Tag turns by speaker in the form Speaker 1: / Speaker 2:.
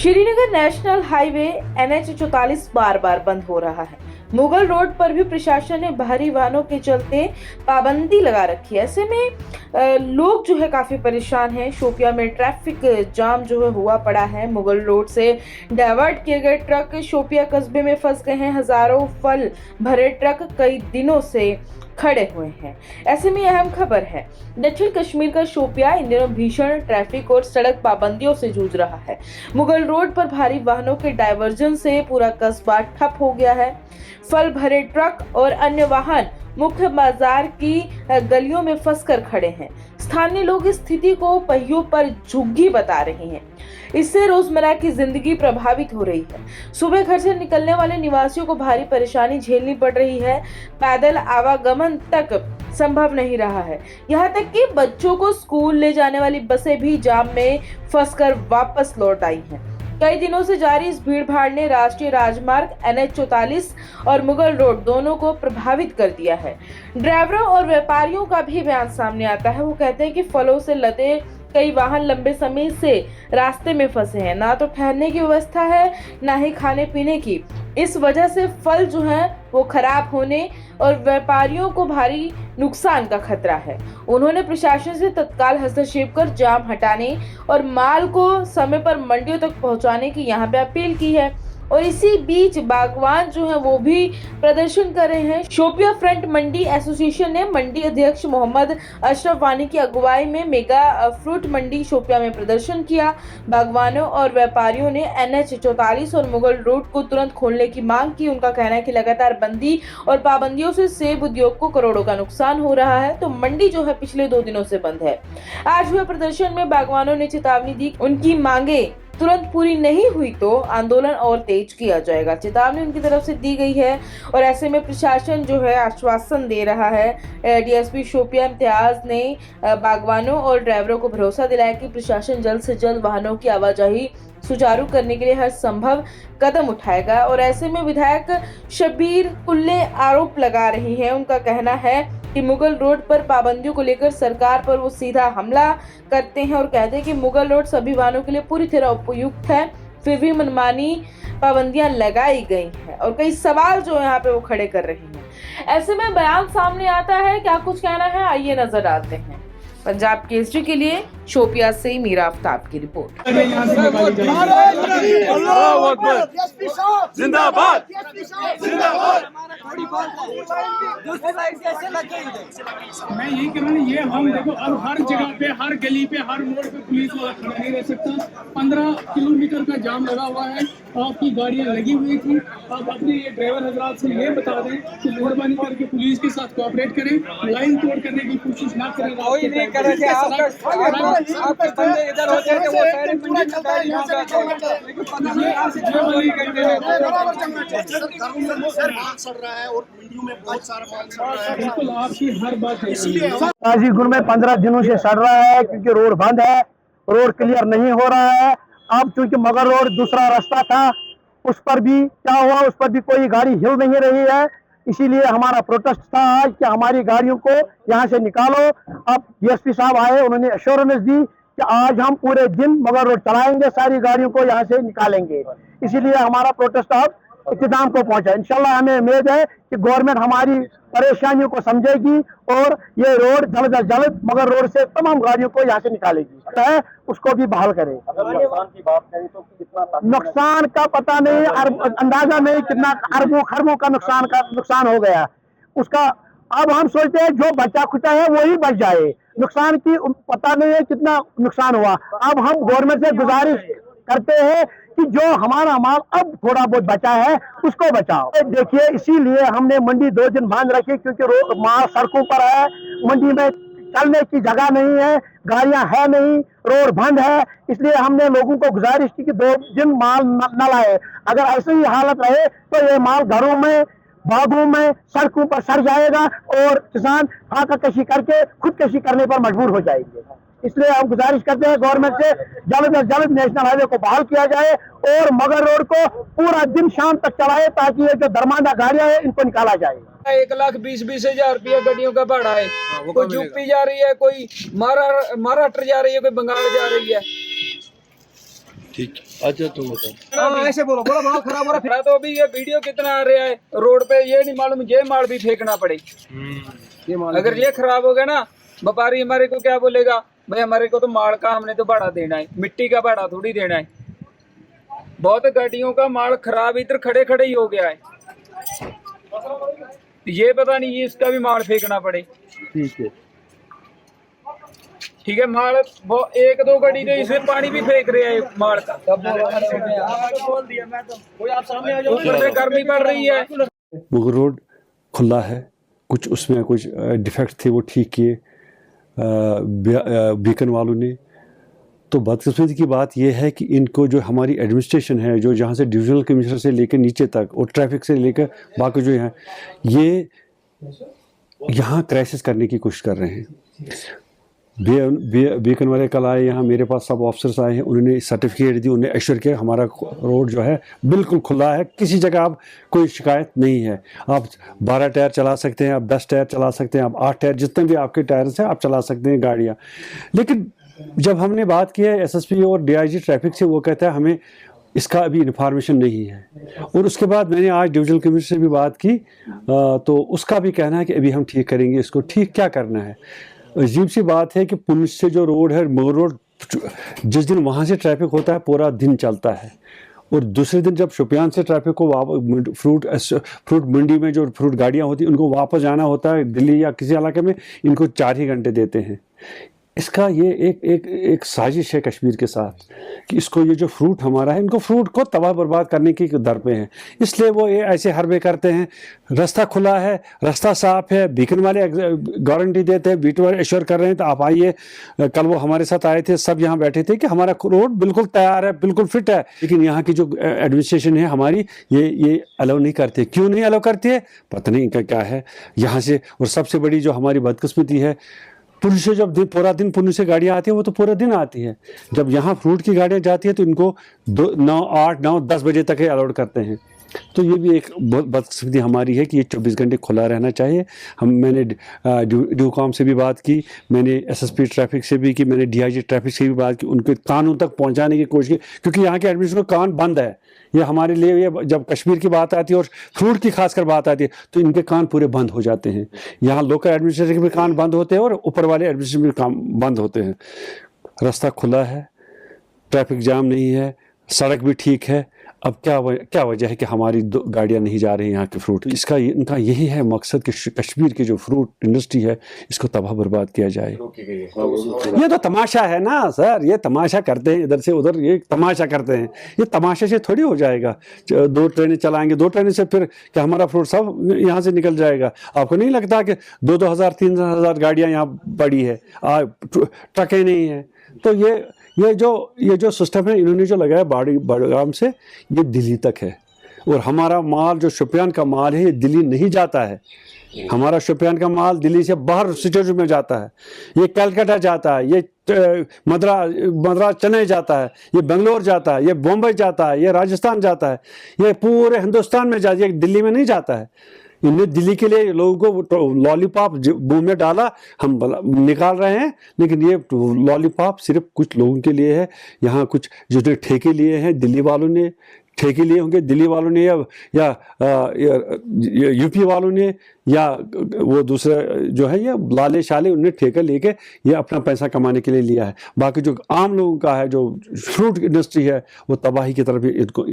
Speaker 1: Srinagar national highway NH 44 बार बार बंद हो रहा है। मुगल रोड पर भी प्रशासन ने भारी वाहनों के चलते पाबंदी लगा रखी है। ऐसे में लोग जो है काफी परेशान हैं। शोपियां में ट्रैफिक जाम जो है हुआ पड़ा है। मुगल रोड से डाइवर्ट किए गए ट्रक शोपियां कस्बे में फंस गए हैं। हजारों फल भरे ट्रक कई दिनों से खड़े हुए हैं। ऐसे में अहम खबर है, दक्षिण कश्मीर का शोपियां इन दिनों भीषण ट्रैफिक और सड़क पाबंदियों से जूझ रहा है। मुगल रोड पर भारी वाहनों के डायवर्जन से पूरा कस्बा ठप हो गया है। फल भरे ट्रक और अन्य वाहन मुख्य बाजार की गलियों में फंसकर खड़े हैं। स्थानीय लोग इस स्थिति को पहियों पर झुग्गी बता रहे हैं। इससे रोजमर्रा की जिंदगी प्रभावित हो रही है। सुबह घर से निकलने वाले निवासियों को भारी परेशानी झेलनी पड़ रही है। पैदल आवागमन तक संभव नहीं रहा है। यहाँ तक कि बच्चों को स्कूल ले जाने वाली बसें भी जाम में फंसकर वापस लौट आई हैं। कई दिनों से जारी इस भीड़ भाड़ ने राष्ट्रीय राजमार्ग NH 44 और मुगल रोड दोनों को प्रभावित कर दिया है। ड्राइवरों और व्यापारियों का भी बयान सामने आता है। वो कहते हैं कि फलों से लदे कई वाहन लंबे समय से रास्ते में फंसे हैं। ना तो ठहरने की व्यवस्था है, ना ही खाने पीने की। इस वजह से फल जो है वो खराब होने और व्यापारियों को भारी नुकसान का खतरा है। उन्होंने प्रशासन से तत्काल हस्तक्षेप कर जाम हटाने और माल को समय पर मंडियों तक पहुंचाने की यहाँ पे अपील की है। और इसी बीच बागवान जो है वो भी प्रदर्शन कर रहे हैं। शोपियां फ्रंट मंडी एसोसिएशन ने मंडी अध्यक्ष मोहम्मद अशरफ वानी की अगुवाई में मेगा फ्रूट मंडी शोपियां में प्रदर्शन किया। बागवानों और व्यापारियों ने NH 44 और मुगल रोड को तुरंत खोलने की मांग की। उनका कहना है कि लगातार बंदी और पाबंदियों से सेब उद्योग को करोड़ों का नुकसान हो रहा है, तो मंडी जो है पिछले 2 दिनों से बंद है। आज हुए प्रदर्शन में बागवानों ने चेतावनी दी, उनकी मांगे तुरंत पूरी नहीं हुई तो आंदोलन और तेज किया जाएगा। चेतावनी उनकी तरफ से दी गई है। और ऐसे में प्रशासन जो है आश्वासन दे रहा है। DSP शोपियां इम्तियाज ने बागवानों और ड्राइवरों को भरोसा दिलाया कि प्रशासन जल्द से जल्द वाहनों की आवाजाही सुचारू करने के लिए हर संभव कदम उठाएगा। और ऐसे में विधायक शब्बीर कुल्ले आरोप लगा रही हैं। उनका कहना है कि मुगल रोड पर पाबंदियों को लेकर सरकार पर वो सीधा हमला करते हैं और कहते हैं कि मुगल रोड सभी वाहनों के लिए पूरी तरह उपयुक्त है, फिर भी मनमानी पाबंदियां लगाई गई हैं और कई सवाल जो यहाँ पे वो खड़े कर रहे हैं। ऐसे में बयान सामने आता है, क्या कुछ कहना है, आइए नजर डालते हैं। पंजाब केसरी के लिए शोपियां से मीरा आफ्ताब की रिपोर्ट।
Speaker 2: जिंदाबाद।
Speaker 3: मैं यही कह रहा हूँ, ये हम देखो अब हर जगह पे, हर गली पे, हर मोड़ पे पुलिस वाला खड़ा नहीं रह सकता। 15 किलोमीटर का जाम लगा हुआ है, आपकी गाड़ियां लगी हुई थी। आप अपने ये ड्राइवर हजरात से ये बता दें कि मेहरबानी करके पुलिस के साथ कोऑपरेट करें, लाइन तोड़ करने की कोशिश ना करें।
Speaker 2: कोई नहीं करे कि आपके बंदे इधर होते हैं वो सारी पूरा चलता है, यहाँ से लेकिन 15 से
Speaker 4: सड़ रहा है और मंडियों में बहुत सारा माल सड़ रहा है।
Speaker 3: बिल्कुल आपकी हर बात है।
Speaker 5: गाजीपुर में 15 दिनों से सड़ रहा है क्योंकि रोड बंद है, रोड क्लियर नहीं हो रहा है। अब चूंकि मगर रोड दूसरा रास्ता था, उस पर भी क्या हुआ, उस पर भी कोई गाड़ी हिल नहीं रही है। इसीलिए हमारा प्रोटेस्ट था आज कि हमारी गाड़ियों को यहाँ से निकालो। अब DSP साहब आए, उन्होंने एश्योरेंस दी कि आज हम पूरे दिन मगर रोड चलाएंगे, सारी गाड़ियों को यहाँ से निकालेंगे। इसीलिए हमारा प्रोटेस्ट अब इख्तिताम को पहुंचा। इंशाल्लाह हमें उम्मीद है कि गवर्नमेंट हमारी परेशानियों को समझेगी और ये रोड जल्द से जल्द मगर रोड से तमाम गाड़ियों को यहाँ से निकालेगी, है उसको भी बहाल करे।
Speaker 4: नुकसान की बात करें तो कितना
Speaker 5: नुकसान का पता नहीं, अंदाजा नहीं कितना, अरबों खरबों का नुकसान हो गया उसका। अब हम सोचते हैं जो बचा खुचा है वही बच जाए, नुकसान की पता नहीं है कितना नुकसान हुआ। अब हम गवर्नमेंट से गुजारिश करते हैं कि जो हमारा माल अब थोड़ा बहुत बचा है उसको बचाओ। देखिए इसीलिए हमने मंडी 2 दिन बंद रखी क्योंकि माल सड़कों पर है, मंडी में चलने की जगह नहीं है, गाड़ियां है नहीं, रोड बंद है। इसलिए हमने लोगों को गुजारिश की कि 2 दिन माल न लाए। अगर ऐसी ही हालत रहे तो ये माल घरों में, बागों में, सड़कों पर सड़ जाएगा और किसान फाका कशी करके खुदकशी करने पर मजबूर हो जाएंगे। इसलिए हम गुजारिश करते हैं गवर्नमेंट से जल्द से जल्द नेशनल हाईवे को बहाल किया जाए और मगर रोड को पूरा दिन शाम तक चलाए ताकि ये जो दरमांदा गाड़ियां हैं इनको निकाला जाए।
Speaker 2: 1,20,000 रुपया गाड़ियों का भाड़ा है। कोई यूपी जा रही है, कोई महाराष्ट्र जा रही है, कोई बंगाल जा रही है।
Speaker 6: ठीक अच्छा तो बता
Speaker 2: हाँ ऐसे बोलो बोलो माल खराब हो रहा है। फिर तो अभी ये वीडियो कितना आ रहा है रोड पे, ये नहीं मालूम ये माल भी फेंकना पड़े। ये माल अगर ये खराब हो गया ना, व्यापारी हमारे को क्या बोलेगा, भाई हमारे को तो माल का हमने तो भाड़ा देना है, मिट्टी का भाड़ा थोड़ी देना है। बहुत गाड़ियों का माल खराब इधर खड़े खड़े ही हो गया है, ये पता नहीं ये इसका भी माल फेंकना पड़े।
Speaker 6: ठीक है
Speaker 2: ठीक है, माल वो एक दो गाड़ी तो इसमें पानी भी फेंक रहे हैं माल का, ऊपर से गर्मी पड़ रही है।
Speaker 7: मुगल रोड खुला है, कुछ उसमें कुछ डिफेक्ट थे वो ठीक किए बीकन वालों ने। तो बदकिस्मती की बात यह है कि इनको जो हमारी एडमिनिस्ट्रेशन है, जो जहाँ से डिविजनल कमिश्नर से लेकर नीचे तक और ट्रैफिक से लेकर बाकी जो है, ये यहाँ क्रैशेस करने की कोशिश कर रहे हैं। बीकन वाले कल आए यहाँ, मेरे पास सब ऑफिसर्स आए हैं, उन्होंने सर्टिफिकेट दी, उन्होंने एश्योर किया हमारा रोड जो है बिल्कुल खुला है, किसी जगह आप कोई शिकायत नहीं है। आप 12 टायर चला सकते हैं, आप 10 टायर चला सकते हैं, आप 8 टायर, जितने भी आपके टायर्स हैं आप चला सकते हैं गाड़ियाँ। लेकिन जब हमने बात की है एसएसपी और डीआईजी ट्रैफिक से, वो कहता है हमें इसका अभी इन्फॉर्मेशन नहीं है। और उसके बाद मैंने आज डिविजनल कमिश्नर से भी बात की, तो उसका भी कहना है कि अभी हम ठीक करेंगे इसको। ठीक क्या करना है? अजीब सी बात है कि पुलिस से जो रोड है, मुगल रोड, जिस दिन वहाँ से ट्रैफिक होता है पूरा दिन चलता है, और दूसरे दिन जब शोपियान से ट्रैफिक को फ्रूट मंडी में जो फ्रूट गाड़ियाँ होती हैं उनको वापस जाना होता है दिल्ली या किसी इलाके में, इनको 4 ही घंटे देते हैं। इसका ये एक साजिश है कश्मीर के साथ कि इसको ये जो फ्रूट हमारा है, इनको फ्रूट को तबाह बर्बाद करने की दर पे हैं। इसलिए वो ये ऐसे हरबे करते हैं। रास्ता खुला है, रास्ता साफ है, बीकन वाले गारंटी देते हैं, बीकन वाले एश्योर कर रहे हैं तो आप आइए। कल वो हमारे साथ आए थे, सब यहाँ बैठे थे कि हमारा रोड बिल्कुल तैयार है, बिल्कुल फिट है। लेकिन यहाँ की जो एडमिनिस्ट्रेशन है हमारी, ये अलाउ नहीं करते। क्यों नहीं अलाउ करती है पता नहीं इनका क्या है यहाँ से। और सबसे बड़ी जो हमारी बदकिस्मती है, पुलिस से जब पूरा दिन पुलिस से गाड़ियाँ आती है, वो तो पूरा दिन आती है। जब यहाँ फ्रूट की गाड़ियाँ जाती है तो इनको 9, 8, 9, 10 बजे तक अलाउड करते हैं। तो ये भी एक बहुत बदकिस्मती हमारी है कि ये 24 घंटे खुला रहना चाहिए। मैंने ड्यूकॉम से भी बात की, मैंने एसएसपी ट्रैफिक से भी की, मैंने डीआईजी ट्रैफिक से भी बात की, उनके कानून तक पहुंचाने की कोशिश की, क्योंकि यहाँ के एडमिनिस्ट्रेशन का कान बंद है। ये हमारे लिए, ये जब कश्मीर की बात आती है और फ्रूट की खासकर बात आती है तो इनके कान पूरे बंद हो जाते हैं। यहाँ लोकल एडमिनिस्ट्रेशन के भी कान बंद होते हैं और ऊपर वाले एडमिनिस्ट्रेशन भी काम बंद होते हैं। रास्ता खुला है, ट्रैफिक जाम नहीं है, सड़क भी ठीक है। अब क्या वजह है कि हमारी गाड़ियाँ नहीं जा रही हैं यहाँ के फ्रूट? इनका यही है मकसद कि कश्मीर की जो फ्रूट इंडस्ट्री है इसको तबाह बर्बाद किया जाए। ये तो तमाशा है ना सर, ये तमाशा करते हैं, इधर से उधर ये तमाशा करते हैं। ये तमाशे से थोड़ी हो जाएगा। 2 ट्रेनें चलाएंगे, 2 ट्रेनें से फिर क्या हमारा फ्रूट सब यहाँ से निकल जाएगा? आपको नहीं लगता कि 2,000 3,000 गाड़ियाँ यहाँ पड़ी है, ट्रकें नहीं है? तो ये जो सिस्टम है इन्होंने जो लगाया बड़गाम से, ये दिल्ली तक है। और हमारा माल जो शोपियान का माल है ये दिल्ली नहीं जाता है। हमारा शोपियान का माल दिल्ली से बाहर स्टेट में जाता है, ये कलकत्ता जाता है, ये मद्रास चेन्नई जाता है, ये बेंगलोर जाता है, ये बम्बई जाता है, ये राजस्थान जाता है, ये पूरे हिंदुस्तान में जाता है, ये दिल्ली में नहीं जाता है। इन्हें दिल्ली के लिए लोगों को लॉलीपॉप मुंह में डाला, हम निकाल रहे हैं, लेकिन ये लॉलीपॉप सिर्फ कुछ लोगों के लिए है। यहाँ कुछ जो ठेके लिए हैं, दिल्ली वालों ने ठेके लिए होंगे, दिल्ली वालों ने या यूपी वालों ने, या वो दूसरा जो है ये लाले शाले, उन्हें ठेका लेके ये अपना पैसा कमाने के लिए लिया है। बाकी जो आम लोगों का है, जो फ्रूट इंडस्ट्री है, वो तबाही की तरफ इनको